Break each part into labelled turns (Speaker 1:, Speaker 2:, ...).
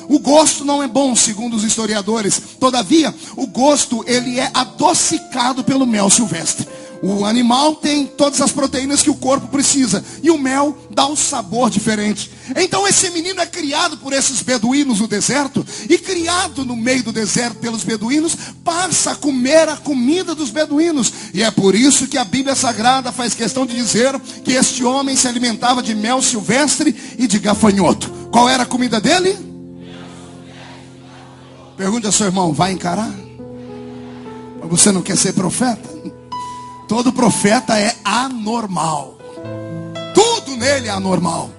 Speaker 1: O gosto não é bom, segundo os historiadores. Todavia, o gosto, ele é adocicado pelo mel silvestre. O animal tem todas as proteínas que o corpo precisa. E o mel dá um sabor diferente. Então esse menino é criado por esses beduínos no deserto. E criado no meio do deserto pelos beduínos, passa a comer a comida dos beduínos. E é por isso que a Bíblia Sagrada faz questão de dizer que este homem se alimentava de mel silvestre e de gafanhoto. Qual era a comida dele? Pergunte ao seu irmão, vai encarar? Você não quer ser profeta? Todo profeta é anormal. Tudo nele é anormal.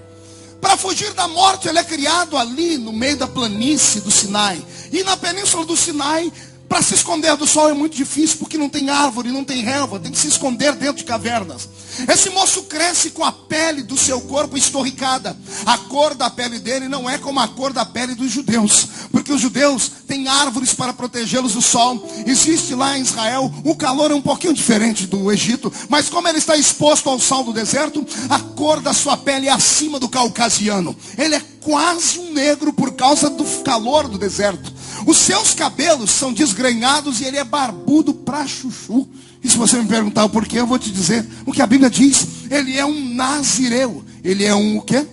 Speaker 1: Para fugir da morte, ele é criado ali no meio da planície do Sinai. E na península do Sinai, para se esconder do sol é muito difícil, porque não tem árvore, não tem relva, tem que se esconder dentro de cavernas. Esse moço cresce com a pele do seu corpo estorricada. A cor da pele dele não é como a cor da pele dos judeus, porque os judeus têm árvores para protegê-los do sol. Existe lá em Israel, o calor é um pouquinho diferente do Egito, mas como ele está exposto ao sol do deserto, a cor da sua pele é acima do caucasiano. Ele é quase um negro por causa do calor do deserto. Os seus cabelos são desgrenhados e ele é barbudo pra chuchu. E se você me perguntar o porquê, eu vou te dizer o que a Bíblia diz. Ele é um nazireu. Ele é um o quê?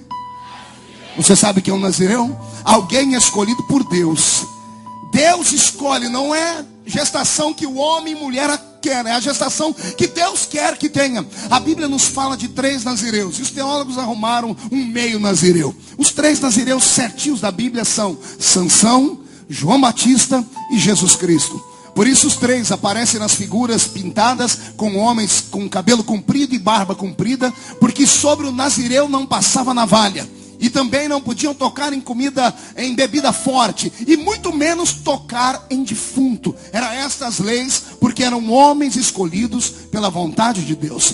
Speaker 1: Você sabe o que é um nazireu? Alguém escolhido por Deus. Deus escolhe, não é gestação que o homem e mulher quer, é a gestação que Deus quer que tenha. A Bíblia nos fala de 3 nazireus, e os teólogos arrumaram um meio nazireu. Os 3 nazireus certinhos da Bíblia são Sansão, João Batista e Jesus Cristo. Por isso os 3 aparecem nas figuras pintadas com homens com cabelo comprido e barba comprida, porque sobre o nazireu não passava navalha. E também não podiam tocar em comida, em bebida forte, e muito menos tocar em defunto. Eram estas leis, porque eram homens escolhidos pela vontade de Deus.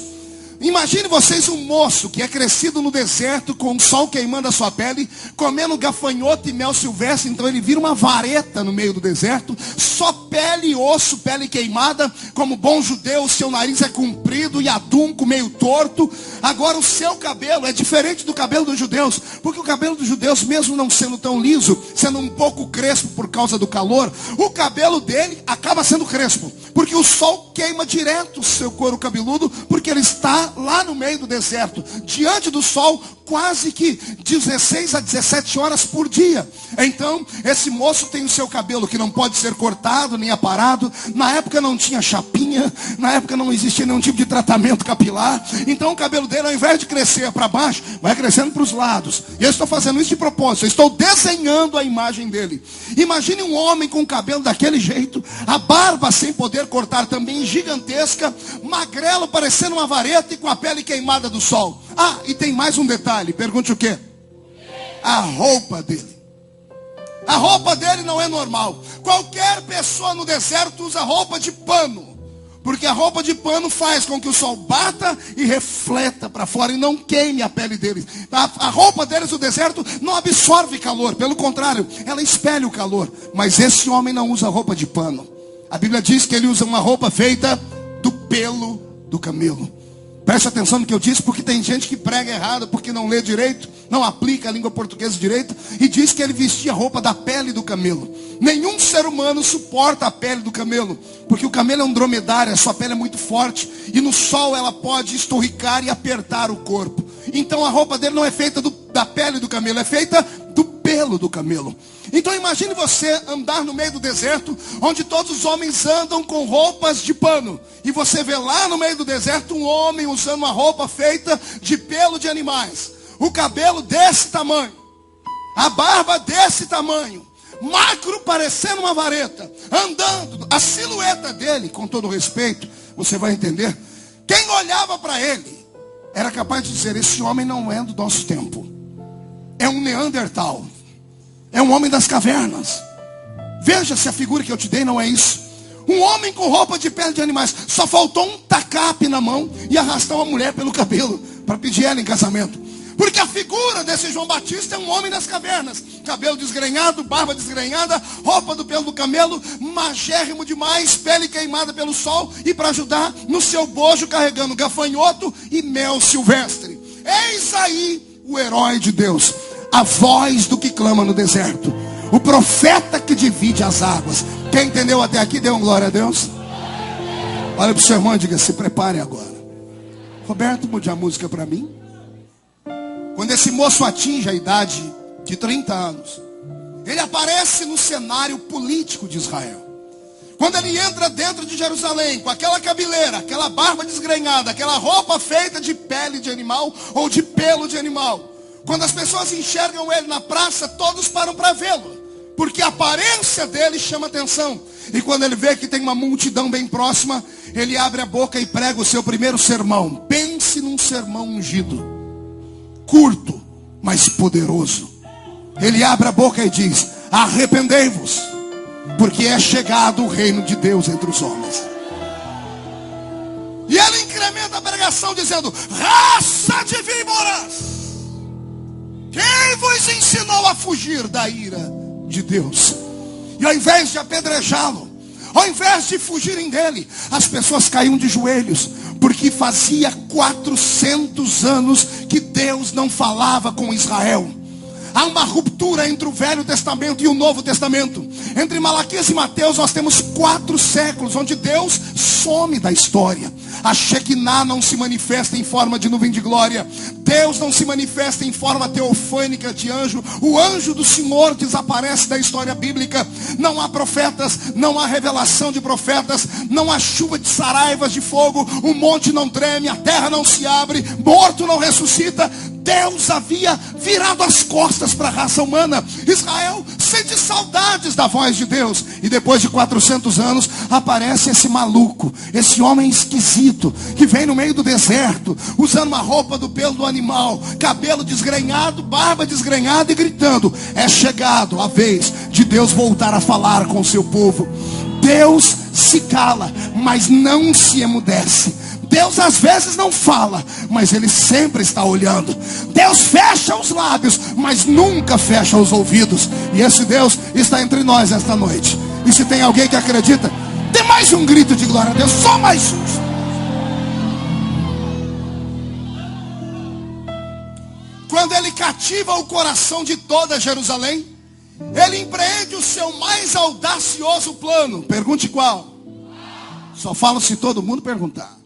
Speaker 1: Imagine vocês um moço que é crescido no deserto, com o sol queimando a sua pele, comendo gafanhoto e mel silvestre. Então ele vira uma vareta no meio do deserto, só pele e osso, pele queimada. Como bom judeu, o seu nariz é comprido e adunco, meio torto. Agora o seu cabelo é diferente do cabelo dos judeus, porque o cabelo dos judeus, mesmo não sendo tão liso, sendo um pouco crespo por causa do calor, o cabelo dele acaba sendo crespo, porque o sol queima direto o seu couro cabeludo, porque ele está lá no meio do deserto, diante do sol, quase que 16 a 17 horas por dia. Então, esse moço tem o seu cabelo que não pode ser cortado nem aparado. Na época não tinha chapinha, na época não existia nenhum tipo de tratamento capilar. Então o cabelo dele, ao invés de crescer para baixo, vai crescendo para os lados. E eu estou fazendo isso de propósito, eu estou desenhando a imagem dele. Imagine um homem com o cabelo daquele jeito, a barba sem poder cortar também, gigantesca, magrelo, parecendo uma vareta e com a pele queimada do sol. Ah, e tem mais um detalhe, pergunte o quê? A roupa dele. A roupa dele não é normal. Qualquer pessoa no deserto usa roupa de pano, porque a roupa de pano faz com que o sol bata e refleta para fora e não queime a pele deles. A roupa deles no deserto não absorve calor, pelo contrário, ela espelha o calor. Mas esse homem não usa roupa de pano. A Bíblia diz que ele usa uma roupa feita do pelo do camelo. Preste atenção no que eu disse, porque tem gente que prega errado, porque não lê direito, não aplica a língua portuguesa direito, e diz que ele vestia roupa da pele do camelo. Nenhum ser humano suporta a pele do camelo, porque o camelo é um dromedário, a sua pele é muito forte, e no sol ela pode estorricar e apertar o corpo. Então a roupa dele não é feita da pele do camelo, é feita do pelo do camelo. Então imagine você andar no meio do deserto, onde todos os homens andam com roupas de pano, e você vê lá no meio do deserto um homem usando uma roupa feita de pelo de animais, o cabelo desse tamanho, a barba desse tamanho, magro, parecendo uma vareta, andando, a silhueta dele, com todo respeito, você vai entender, quem olhava para ele era capaz de dizer: esse homem não é do nosso tempo, é um Neandertal, é um homem das cavernas. Veja se a figura que eu te dei não é isso. Um homem com roupa de pele de animais. Só faltou um tacape na mão e arrastar uma mulher pelo cabelo para pedir ela em casamento. Porque a figura desse João Batista é um homem das cavernas. Cabelo desgrenhado, barba desgrenhada, roupa do pelo do camelo, magérrimo demais, pele queimada pelo sol, e para ajudar, no seu bojo carregando gafanhoto e mel silvestre. Eis aí o herói de Deus, a voz do que clama no deserto, O profeta que divide as águas. Quem entendeu até aqui, dê um glória a Deus. Olha para o seu irmão e diga: se prepare agora. Roberto, mude a música para mim. Quando esse moço atinge a idade de 30 anos, ele aparece no cenário político de Israel. Quando ele entra dentro de Jerusalém, com aquela cabeleira, aquela barba desgrenhada, aquela roupa feita de pele de animal ou de pelo de animal. Quando as pessoas enxergam ele na praça, todos param para vê-lo, porque a aparência dele chama atenção. E quando ele vê que tem uma multidão bem próxima, ele abre a boca e prega o seu primeiro sermão. Pense num sermão ungido, curto, mas poderoso. Ele abre a boca e diz: arrependei-vos, porque é chegado o reino de Deus entre os homens. E ele incrementa a pregação dizendo: raça de víboras, quem vos ensinou a fugir da ira de Deus? E ao invés de apedrejá-lo, ao invés de fugirem dele, as pessoas caíam de joelhos, porque fazia 400 anos que Deus não falava com Israel. Há uma ruptura entre o Velho Testamento e o Novo Testamento. Entre Malaquias e Mateus nós temos 4 séculos onde Deus some da história. A Shekinah não se manifesta em forma de nuvem de glória. Deus não se manifesta em forma teofânica de anjo. O anjo do Senhor desaparece da história bíblica. Não há profetas, não há revelação de profetas, não há chuva de saraivas de fogo. O monte não treme, a terra não se abre, morto não ressuscita. Deus havia virado as costas para a raça humana. Israel sente saudades da voz de Deus. E depois de 400 anos aparece esse maluco, esse homem esquisito, que vem no meio do deserto, usando uma roupa do pelo do animal, cabelo desgrenhado, barba desgrenhada, e gritando: é chegado a vez de Deus voltar a falar com o seu povo. Deus se cala, mas não se emudece. Deus às vezes não fala, mas Ele sempre está olhando. Deus fecha os lábios, mas nunca fecha os ouvidos. E esse Deus está entre nós esta noite. E se tem alguém que acredita, dê mais um grito de glória a Deus, só mais um. Quando Ele cativa o coração de toda Jerusalém, Ele empreende o seu mais audacioso plano. Pergunte qual? Só falo se todo mundo perguntar.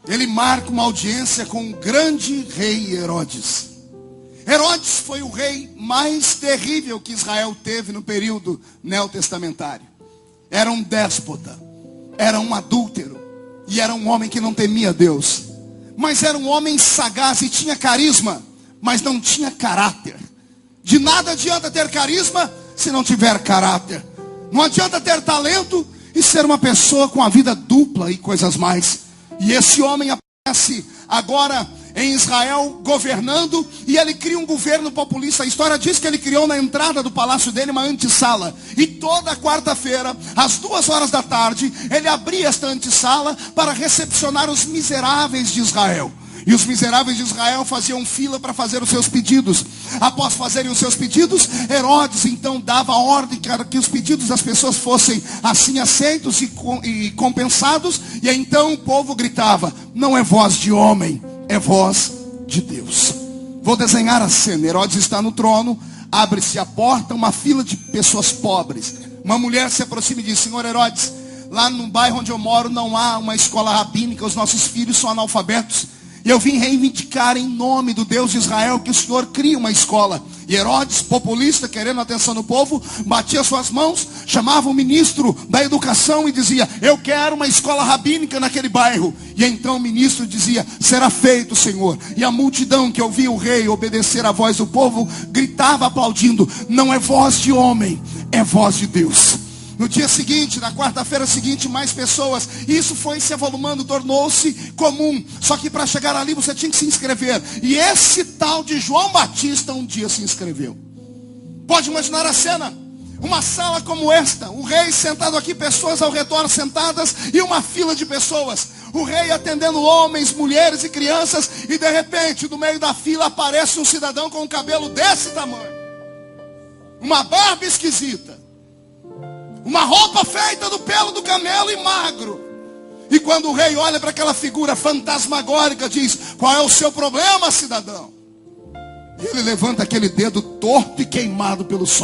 Speaker 1: Ele marca uma audiência com o grande rei Herodes. Herodes foi o rei mais terrível que Israel teve no período neotestamentário. Era um déspota, era um adúltero, e era um homem que não temia Deus. Mas era um homem sagaz e tinha carisma, mas não tinha caráter. De nada adianta ter carisma se não tiver caráter. Não adianta ter talento e ser uma pessoa com a vida dupla e coisas mais. E esse homem aparece agora em Israel governando, e ele cria um governo populista. A história diz que ele criou na entrada do palácio dele uma antessala. E toda quarta-feira, às 2h da tarde, ele abria esta antessala para recepcionar os miseráveis de Israel. E os miseráveis de Israel faziam fila para fazer os seus pedidos. Após fazerem os seus pedidos, Herodes então dava a ordem que os pedidos das pessoas fossem assim aceitos e compensados. E então o povo gritava: não é voz de homem, é voz de Deus. Vou desenhar a cena. Herodes está no trono, abre-se a porta, uma fila de pessoas pobres. Uma mulher se aproxima e diz: senhor Herodes, lá no bairro onde eu moro não há uma escola rabínica, os nossos filhos são analfabetos. E eu vim reivindicar em nome do Deus de Israel que o Senhor crie uma escola. E Herodes, populista, querendo a atenção do povo, batia suas mãos, chamava o ministro da educação e dizia: eu quero uma escola rabínica naquele bairro. E então o ministro dizia: será feito, Senhor. E a multidão que ouvia o rei obedecer à voz do povo gritava aplaudindo: não é voz de homem, é voz de Deus. No dia seguinte, na quarta-feira seguinte, mais pessoas. Isso foi se avolumando, tornou-se comum. Só que para chegar ali você tinha que se inscrever. E esse tal de João Batista um dia se inscreveu. Pode imaginar a cena? Uma sala como esta, o rei sentado aqui, pessoas ao redor sentadas e uma fila de pessoas. O rei atendendo homens, mulheres e crianças. E de repente, no meio da fila aparece um cidadão com um cabelo desse tamanho, uma barba esquisita, uma roupa feita do pelo do camelo e magro. E quando o rei olha para aquela figura fantasmagórica, diz: qual é o seu problema, cidadão? E ele levanta aquele dedo torto e queimado pelo sol.